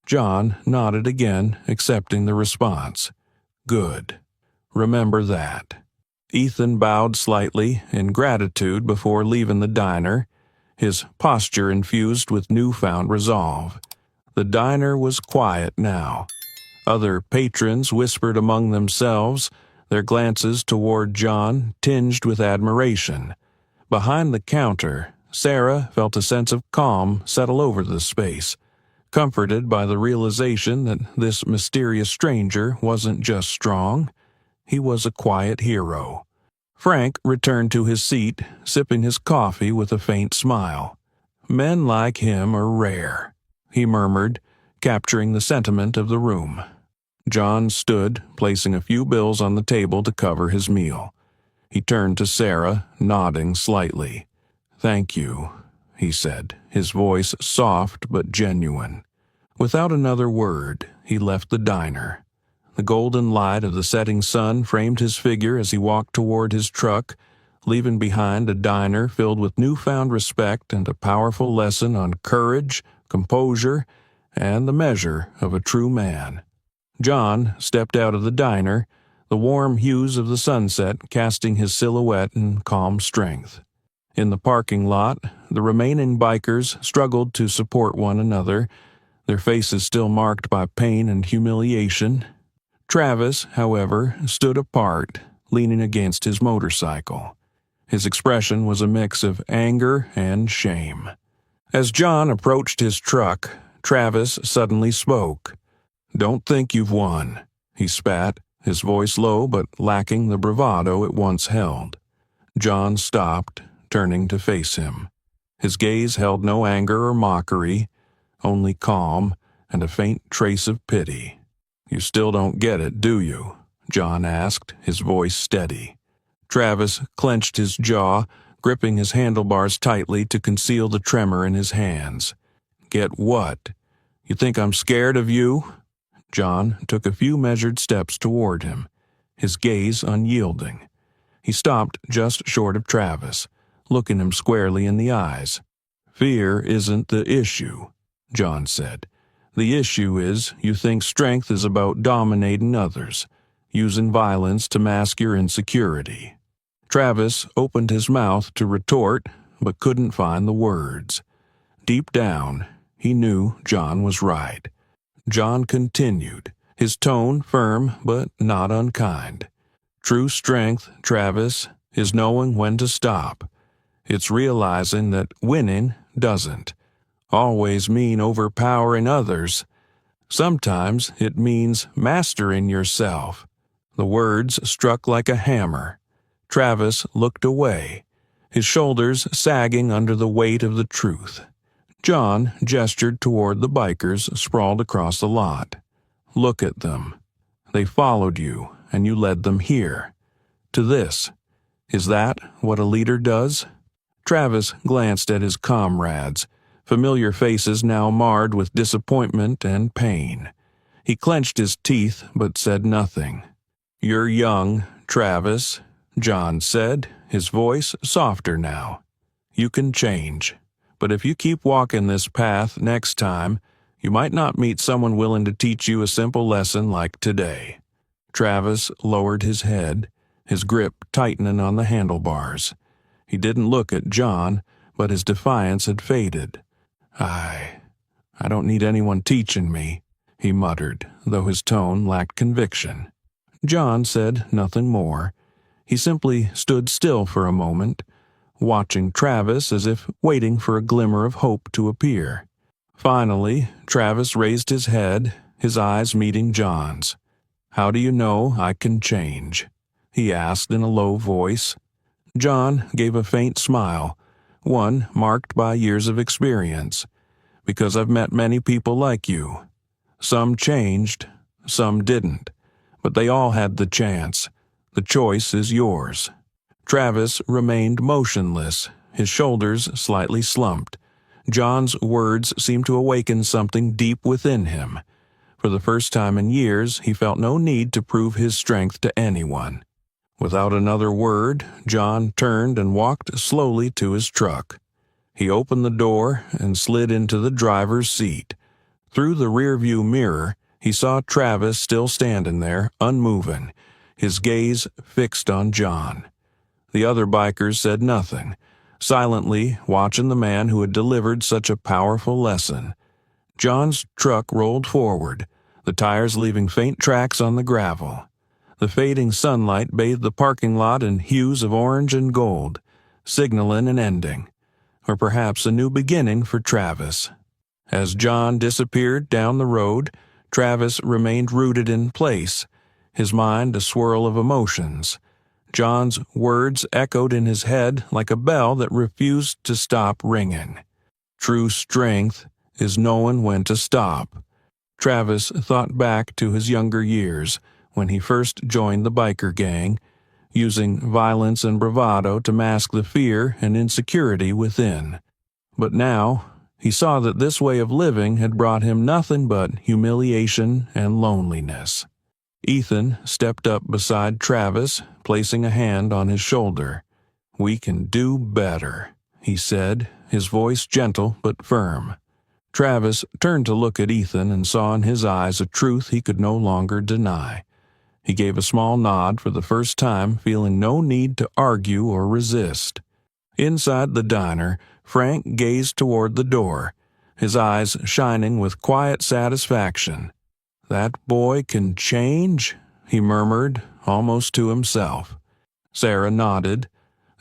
John nodded again, accepting the response. "Good. Remember that." Ethan bowed slightly in gratitude before leaving the diner, his posture infused with newfound resolve. The diner was quiet now. Other patrons whispered among themselves, their glances toward John tinged with admiration. Behind the counter, Sarah felt a sense of calm settle over the space, comforted by the realization that this mysterious stranger wasn't just strong, he was a quiet hero. Frank returned to his seat, sipping his coffee with a faint smile. "Men like him are rare," he murmured, capturing the sentiment of the room. John stood, placing a few bills on the table to cover his meal. He turned to Sarah, nodding slightly. "Thank you," he said, his voice soft but genuine. Without another word, he left the diner. The golden light of the setting sun framed his figure as he walked toward his truck, leaving behind a diner filled with newfound respect and a powerful lesson on courage, composure, and the measure of a true man. John stepped out of the diner, the warm hues of the sunset casting his silhouette in calm strength. In the parking lot, the remaining bikers struggled to support one another, their faces still marked by pain and humiliation. Travis, however, stood apart, leaning against his motorcycle. His expression was a mix of anger and shame. As John approached his truck, Travis suddenly spoke. "Don't think you've won," he spat, his voice low but lacking the bravado it once held. John stopped, turning to face him. His gaze held no anger or mockery, only calm and a faint trace of pity. "You still don't get it, do you?" John asked, his voice steady. Travis clenched his jaw, gripping his handlebars tightly to conceal the tremor in his hands. "Get what? You think I'm scared of you?" John took a few measured steps toward him, his gaze unyielding. He stopped just short of Travis, looking him squarely in the eyes. "Fear isn't the issue," John said. "The issue is you think strength is about dominating others, using violence to mask your insecurity." Travis opened his mouth to retort, but couldn't find the words. Deep down, he knew John was right. John continued, his tone firm but not unkind. "True strength, Travis, is knowing when to stop. It's realizing that winning doesn't always mean overpowering others. Sometimes it means mastering yourself." The words struck like a hammer. Travis looked away, his shoulders sagging under the weight of the truth. John gestured toward the bikers sprawled across the lot. "Look at them. They followed you, and you led them here. To this. Is that what a leader does?" Travis glanced at his comrades, familiar faces now marred with disappointment and pain. He clenched his teeth but said nothing. "You're young, Travis," John said, his voice softer now. "You can change. But if you keep walking this path next time, you might not meet someone willing to teach you a simple lesson like today." Travis lowered his head, his grip tightening on the handlebars. He didn't look at John, but his defiance had faded. I don't need anyone teaching me," he muttered, though his tone lacked conviction. John said nothing more. He simply stood still for a moment, watching Travis as if waiting for a glimmer of hope to appear. Finally, Travis raised his head, his eyes meeting John's. "How do you know I can change?" he asked in a low voice. John gave a faint smile, one marked by years of experience. "Because I've met many people like you. Some changed, some didn't, but they all had the chance. The choice is yours." Travis remained motionless, his shoulders slightly slumped. John's words seemed to awaken something deep within him. For the first time in years, he felt no need to prove his strength to anyone. Without another word, John turned and walked slowly to his truck. He opened the door and slid into the driver's seat. Through the rearview mirror, he saw Travis still standing there, unmoving, his gaze fixed on John. The other bikers said nothing, silently watching the man who had delivered such a powerful lesson. John's truck rolled forward, the tires leaving faint tracks on the gravel. The fading sunlight bathed the parking lot in hues of orange and gold, signaling an ending, or perhaps a new beginning for Travis. As John disappeared down the road, Travis remained rooted in place, his mind a swirl of emotions. John's words echoed in his head like a bell that refused to stop ringing. True strength is knowing when to stop. Travis thought back to his younger years when he first joined the biker gang, using violence and bravado to mask the fear and insecurity within. But now, he saw that this way of living had brought him nothing but humiliation and loneliness. Ethan stepped up beside Travis, placing a hand on his shoulder. "We can do better," he said, his voice gentle but firm. Travis turned to look at Ethan and saw in his eyes a truth he could no longer deny. He gave a small nod for the first time, feeling no need to argue or resist. Inside the diner, Frank gazed toward the door, his eyes shining with quiet satisfaction. "That boy can change?" he murmured, almost to himself. Sarah nodded,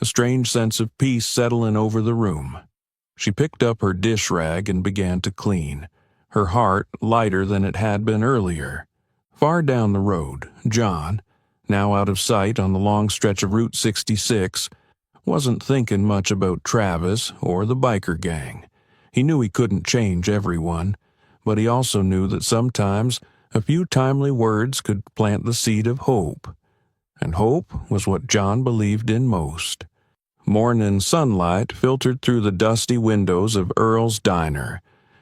a strange sense of peace settling over the room. She picked up her dish rag and began to clean, her heart lighter than it had been earlier. Far down the road, John, now out of sight on the long stretch of Route 66, wasn't thinking much about Travis or the biker gang. He knew he couldn't change everyone, but he also knew that sometimes a few timely words could plant the seed of hope. And hope was what John believed in most. Morning sunlight filtered through the dusty windows of Earl's Diner,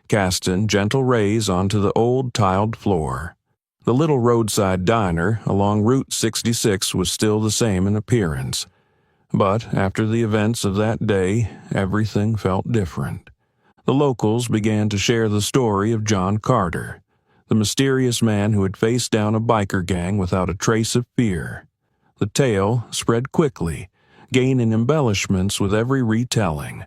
casting gentle rays onto the old tiled floor. The little roadside diner along Route 66 was still the same in appearance, but after the events of that day, everything felt different. The locals began to share the story of John Carter, the mysterious man who had faced down a biker gang without a trace of fear. The tale spread quickly, gaining embellishments with every retelling.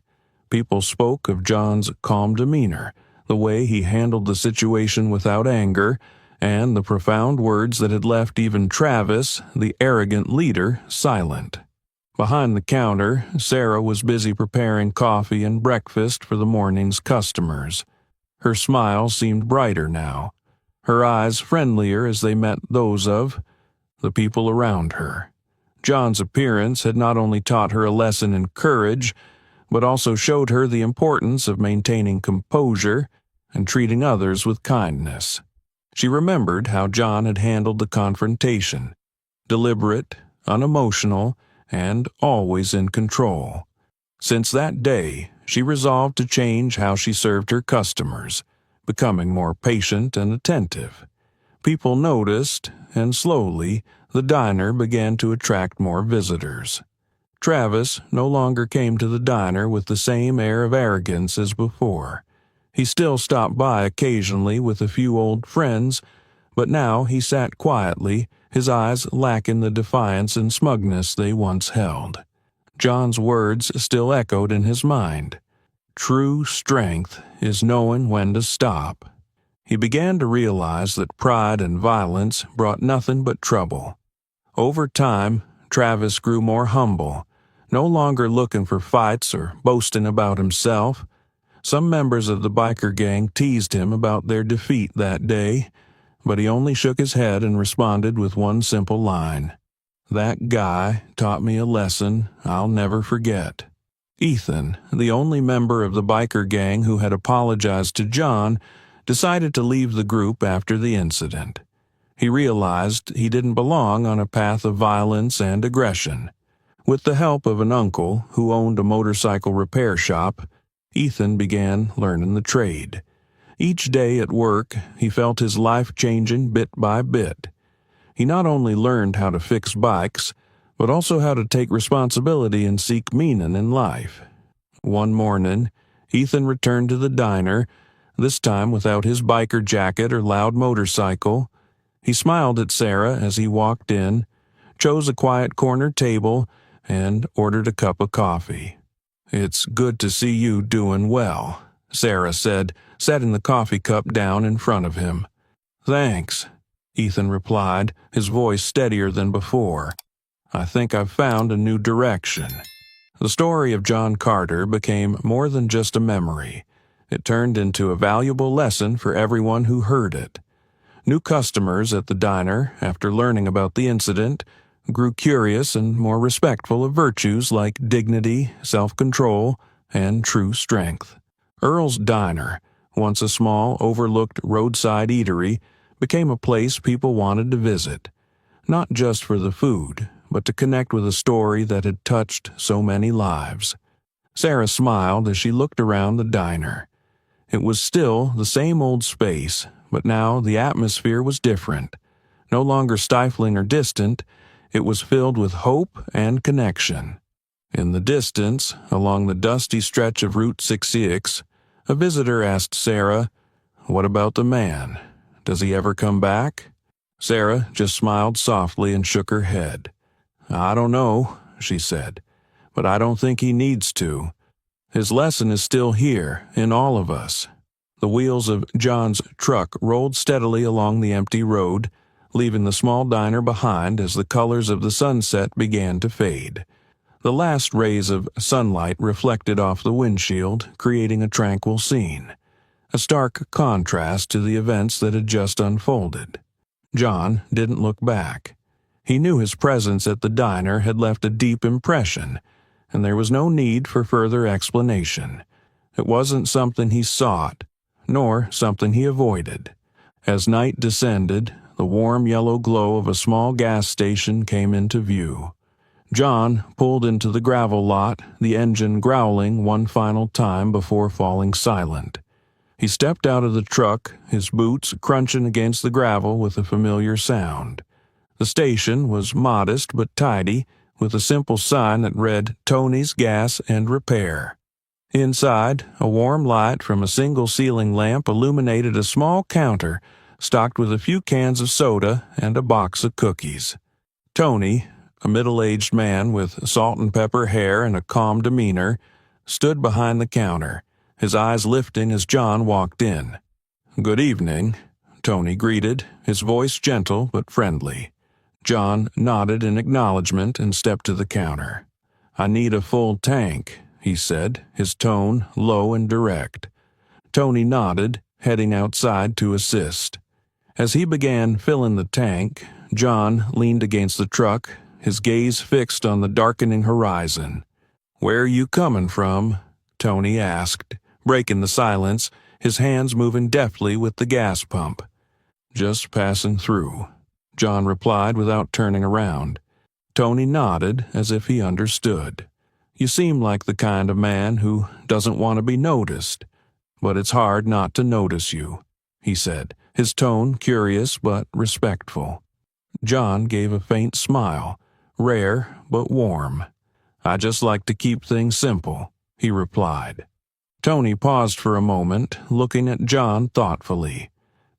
People spoke of John's calm demeanor, the way he handled the situation without anger, and the profound words that had left even Travis, the arrogant leader, silent. Behind the counter, Sarah was busy preparing coffee and breakfast for the morning's customers. Her smile seemed brighter now, her eyes friendlier as they met those of the people around her. John's appearance had not only taught her a lesson in courage, but also showed her the importance of maintaining composure and treating others with kindness. She remembered how John had handled the confrontation, deliberate, unemotional, and always in control. Since that day, she resolved to change how she served her customers, becoming more patient and attentive. People noticed, and slowly, the diner began to attract more visitors. Travis no longer came to the diner with the same air of arrogance as before. He still stopped by occasionally with a few old friends, but now he sat quietly, his eyes lacking the defiance and smugness they once held. John's words still echoed in his mind. True strength is knowing when to stop. He began to realize that pride and violence brought nothing but trouble. Over time, Travis grew more humble, no longer looking for fights or boasting about himself. Some members of the biker gang teased him about their defeat that day, but he only shook his head and responded with one simple line. "That guy taught me a lesson I'll never forget." Ethan, the only member of the biker gang who had apologized to John, decided to leave the group after the incident. He realized he didn't belong on a path of violence and aggression. With the help of an uncle who owned a motorcycle repair shop, Ethan began learning the trade. Each day at work, he felt his life changing bit by bit. He not only learned how to fix bikes, but also how to take responsibility and seek meaning in life. One morning, Ethan returned to the diner, this time without his biker jacket or loud motorcycle. He smiled at Sarah as he walked in, chose a quiet corner table, and ordered a cup of coffee. "It's good to see you doing well," Sarah said, setting the coffee cup down in front of him. "Thanks," Ethan replied, his voice steadier than before. "I think I've found a new direction." The story of John Carter became more than just a memory. It turned into a valuable lesson for everyone who heard it. New customers at the diner, after learning about the incident, grew curious and more respectful of virtues like dignity, self-control, and true strength. Earl's Diner, once a small, overlooked roadside eatery, became a place people wanted to visit, not just for the food, but to connect with a story that had touched so many lives. Sarah smiled as she looked around the diner. It was still the same old space, but now the atmosphere was different. No longer stifling or distant, it was filled with hope and connection. In the distance, along the dusty stretch of Route 66, a visitor asked Sarah, "What about the man? Does he ever come back?" Sarah just smiled softly and shook her head. "I don't know," she said, "but I don't think he needs to. His lesson is still here, in all of us." The wheels of John's truck rolled steadily along the empty road, leaving the small diner behind as the colors of the sunset began to fade. The last rays of sunlight reflected off the windshield, creating a tranquil scene, a stark contrast to the events that had just unfolded. John didn't look back. He knew his presence at the diner had left a deep impression, and there was no need for further explanation. It wasn't something he sought, nor something he avoided. As night descended, the warm yellow glow of a small gas station came into view. John pulled into the gravel lot, the engine growling one final time before falling silent. He stepped out of the truck, his boots crunching against the gravel with a familiar sound. The station was modest but tidy, with a simple sign that read Tony's Gas and Repair. Inside, a warm light from a single ceiling lamp illuminated a small counter stocked with a few cans of soda and a box of cookies. Tony, a middle-aged man with salt and pepper hair and a calm demeanor, stood behind the counter, his eyes lifting as John walked in. "Good evening," Tony greeted, his voice gentle but friendly. John nodded in acknowledgement and stepped to the counter. "I need a full tank," he said, his tone low and direct. Tony nodded, heading outside to assist. As he began filling the tank, John leaned against the truck, his gaze fixed on the darkening horizon. "Where are you coming from?" Tony asked, breaking the silence, his hands moving deftly with the gas pump. "Just passing through," John replied without turning around. Tony nodded as if he understood. "You seem like the kind of man who doesn't want to be noticed, but it's hard not to notice you," he said, his tone curious but respectful. John gave a faint smile, rare but warm. "I just like to keep things simple," he replied. Tony paused for a moment, looking at John thoughtfully.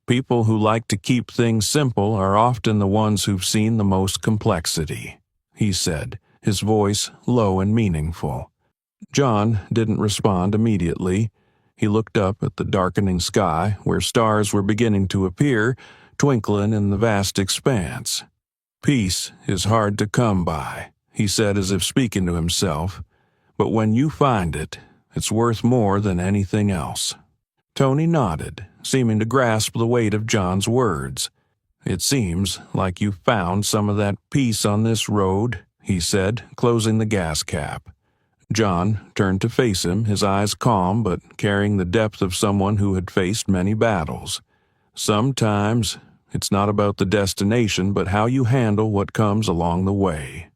People who like to keep things simple are often the ones who've seen the most complexity, he said, his voice low and meaningful. John didn't respond immediately. He looked up at the darkening sky, where stars were beginning to appear, twinkling in the vast expanse. "Peace is hard to come by," he said as if speaking to himself, "but when you find it, it's worth more than anything else." Tony nodded, seeming to grasp the weight of John's words. "It seems like you found some of that peace on this road," he said, closing the gas cap. John turned to face him, his eyes calm but carrying the depth of someone who had faced many battles. "Sometimes it's not about the destination but how you handle what comes along the way."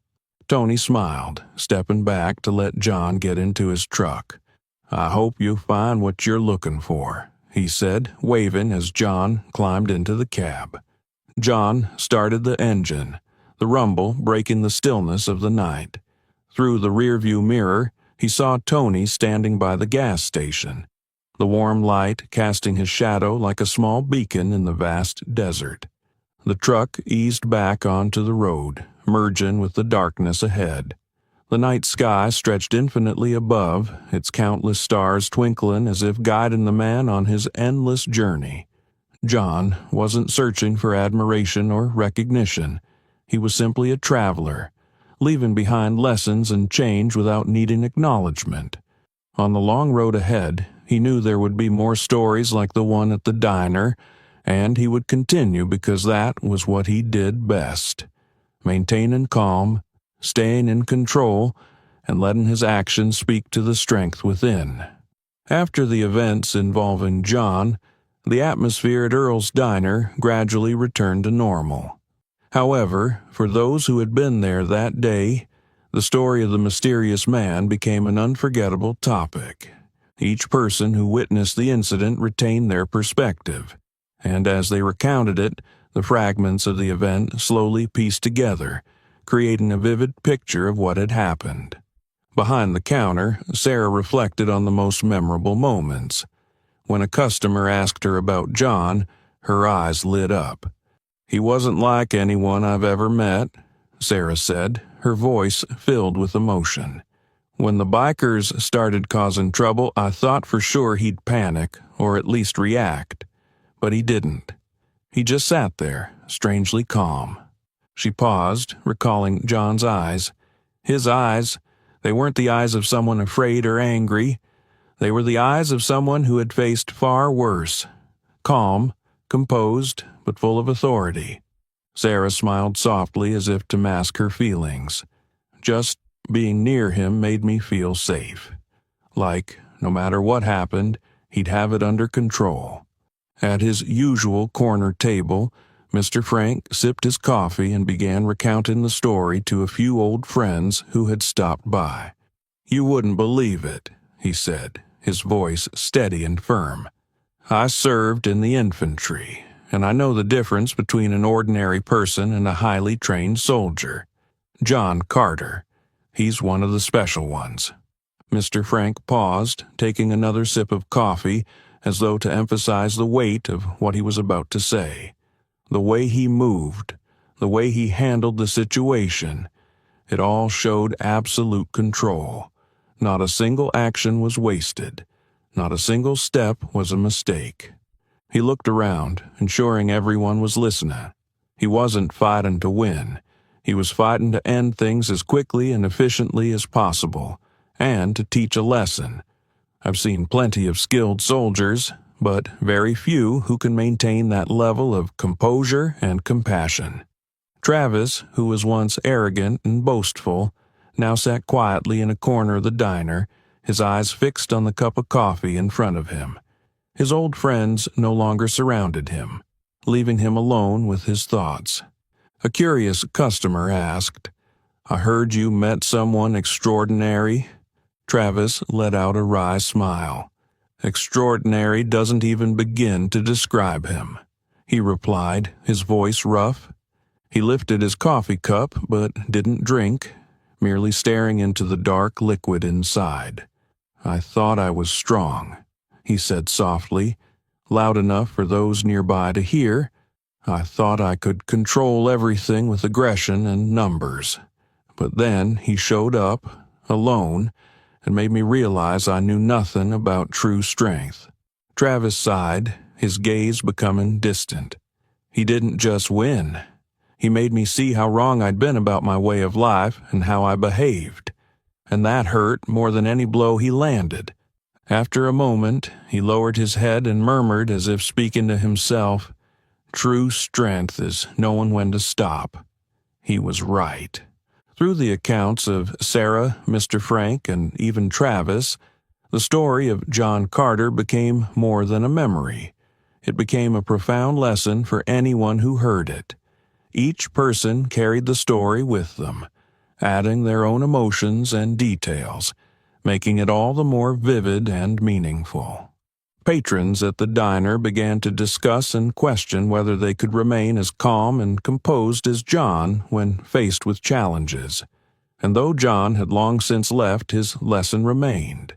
Tony smiled, stepping back to let John get into his truck. "I hope you find what you're looking for," he said, waving as John climbed into the cab. John started the engine, the rumble breaking the stillness of the night. Through the rearview mirror, he saw Tony standing by the gas station, the warm light casting his shadow like a small beacon in the vast desert. The truck eased back onto the road, merging with the darkness ahead. The night sky stretched infinitely above, its countless stars twinkling as if guiding the man on his endless journey. John wasn't searching for admiration or recognition. He was simply a traveler, leaving behind lessons and change without needing acknowledgement. On the long road ahead, he knew there would be more stories like the one at the diner, and he would continue because that was what he did best. Maintaining calm, staying in control, and letting his actions speak to the strength within. After the events involving John, the atmosphere at Earl's Diner gradually returned to normal. However, for those who had been there that day, the story of the mysterious man became an unforgettable topic. Each person who witnessed the incident retained their perspective, and as they recounted it, the fragments of the event slowly pieced together, creating a vivid picture of what had happened. Behind the counter, Sarah reflected on the most memorable moments. When a customer asked her about John, her eyes lit up. "He wasn't like anyone I've ever met," Sarah said, her voice filled with emotion. "When the bikers started causing trouble, I thought for sure he'd panic, or at least react. But he didn't. He just sat there, strangely calm." She paused, recalling John's eyes. His eyes, they weren't the eyes of someone afraid or angry. They were the eyes of someone who had faced far worse. Calm, composed, but full of authority. Sarah smiled softly as if to mask her feelings. Just being near him made me feel safe. Like, no matter what happened, he'd have it under control. At his usual corner table, Mr. Frank sipped his coffee and began recounting the story to a few old friends who had stopped by. "You wouldn't believe it," he said, his voice steady and firm. "I served in the infantry, and I know the difference between an ordinary person and a highly trained soldier. John Carter. He's one of the special ones." Mr. Frank paused, taking another sip of coffee, as though to emphasize the weight of what he was about to say. The way he moved, the way he handled the situation, it all showed absolute control. Not a single action was wasted. Not a single step was a mistake. He looked around, ensuring everyone was listening. He wasn't fighting to win. He was fighting to end things as quickly and efficiently as possible, and to teach a lesson. I've seen plenty of skilled soldiers, but very few who can maintain that level of composure and compassion. Travis, who was once arrogant and boastful, now sat quietly in a corner of the diner, his eyes fixed on the cup of coffee in front of him. His old friends no longer surrounded him, leaving him alone with his thoughts. A curious customer asked, "I heard you met someone extraordinary?" Travis let out a wry smile. "Extraordinary doesn't even begin to describe him," he replied, his voice rough. He lifted his coffee cup but didn't drink, merely staring into the dark liquid inside. "I thought I was strong," he said softly, loud enough for those nearby to hear. "I thought I could control everything with aggression and numbers. But then he showed up, alone, and made me realize I knew nothing about true strength." Travis sighed, his gaze becoming distant. "He didn't just win. He made me see how wrong I'd been about my way of life and how I behaved. And that hurt more than any blow he landed." After a moment, he lowered his head and murmured as if speaking to himself, "True strength is knowing when to stop." He was right. Through the accounts of Sarah, Mr. Frank, and even Travis, the story of John Carter became more than a memory. It became a profound lesson for anyone who heard it. Each person carried the story with them, adding their own emotions and details, making it all the more vivid and meaningful. Patrons at the diner began to discuss and question whether they could remain as calm and composed as John when faced with challenges. And though John had long since left, his lesson remained,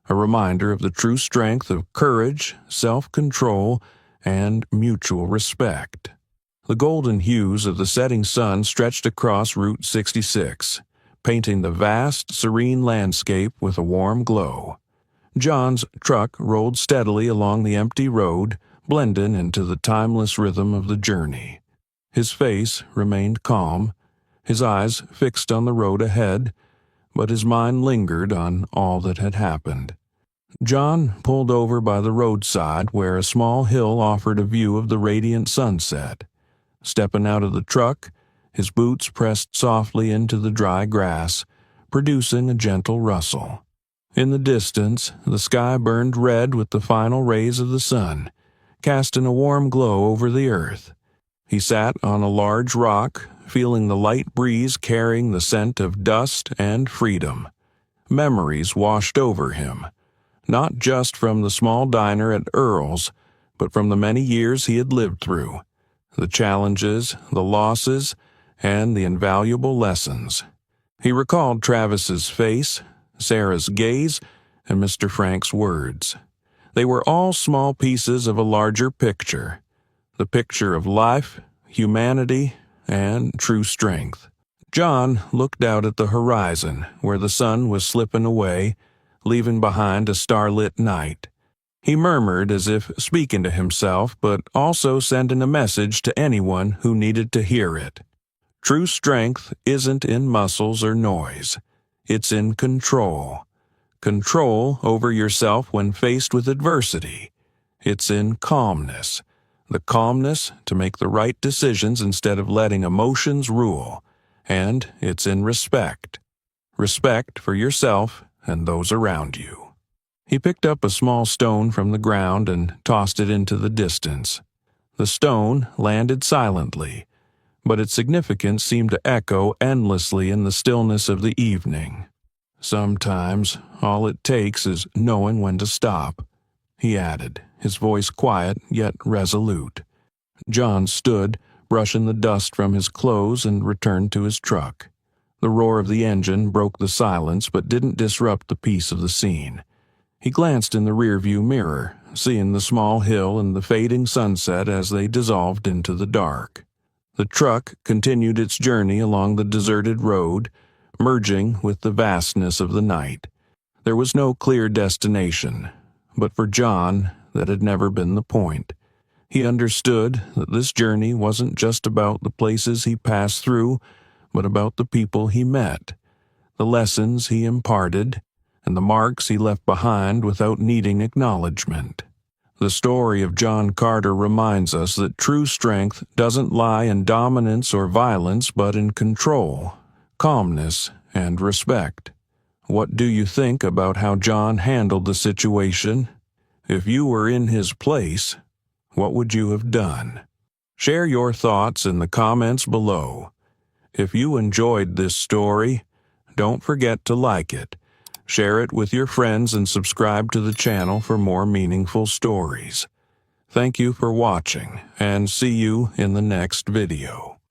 a reminder of the true strength of courage, self-control, and mutual respect. The golden hues of the setting sun stretched across Route 66, painting the vast, serene landscape with a warm glow. John's truck rolled steadily along the empty road, blending into the timeless rhythm of the journey. His face remained calm, his eyes fixed on the road ahead, but his mind lingered on all that had happened. John pulled over by the roadside where a small hill offered a view of the radiant sunset. Stepping out of the truck, his boots pressed softly into the dry grass, producing a gentle rustle. In the distance, the sky burned red with the final rays of the sun, casting a warm glow over the earth. He sat on a large rock, feeling the light breeze carrying the scent of dust and freedom. Memories washed over him, not just from the small diner at Earl's, but from the many years he had lived through, the challenges, the losses, and the invaluable lessons. He recalled Travis's face, Sarah's gaze, and Mr. Frank's words. They were all small pieces of a larger picture, the picture of life, humanity, and true strength. John looked out at the horizon, where the sun was slipping away, leaving behind a starlit night. He murmured as if speaking to himself, but also sending a message to anyone who needed to hear it. True strength isn't in muscles or noise. It's in control. Control over yourself when faced with adversity. It's in calmness. The calmness to make the right decisions instead of letting emotions rule. And it's in respect. Respect for yourself and those around you. He picked up a small stone from the ground and tossed it into the distance. The stone landed silently, but its significance seemed to echo endlessly in the stillness of the evening. Sometimes all it takes is knowing when to stop, he added, his voice quiet yet resolute. John stood, brushing the dust from his clothes, and returned to his truck. The roar of the engine broke the silence but didn't disrupt the peace of the scene. He glanced in the rearview mirror, seeing the small hill and the fading sunset as they dissolved into the dark. The truck continued its journey along the deserted road, merging with the vastness of the night. There was no clear destination, but for John, that had never been the point. He understood that this journey wasn't just about the places he passed through, but about the people he met, the lessons he imparted, and the marks he left behind without needing acknowledgement. The story of John Carter reminds us that true strength doesn't lie in dominance or violence, but in control, calmness, and respect. What do you think about how John handled the situation? If you were in his place, what would you have done? Share your thoughts in the comments below. If you enjoyed this story, don't forget to like it, share it with your friends, and subscribe to the channel for more meaningful stories. Thank you for watching, and see you in the next video.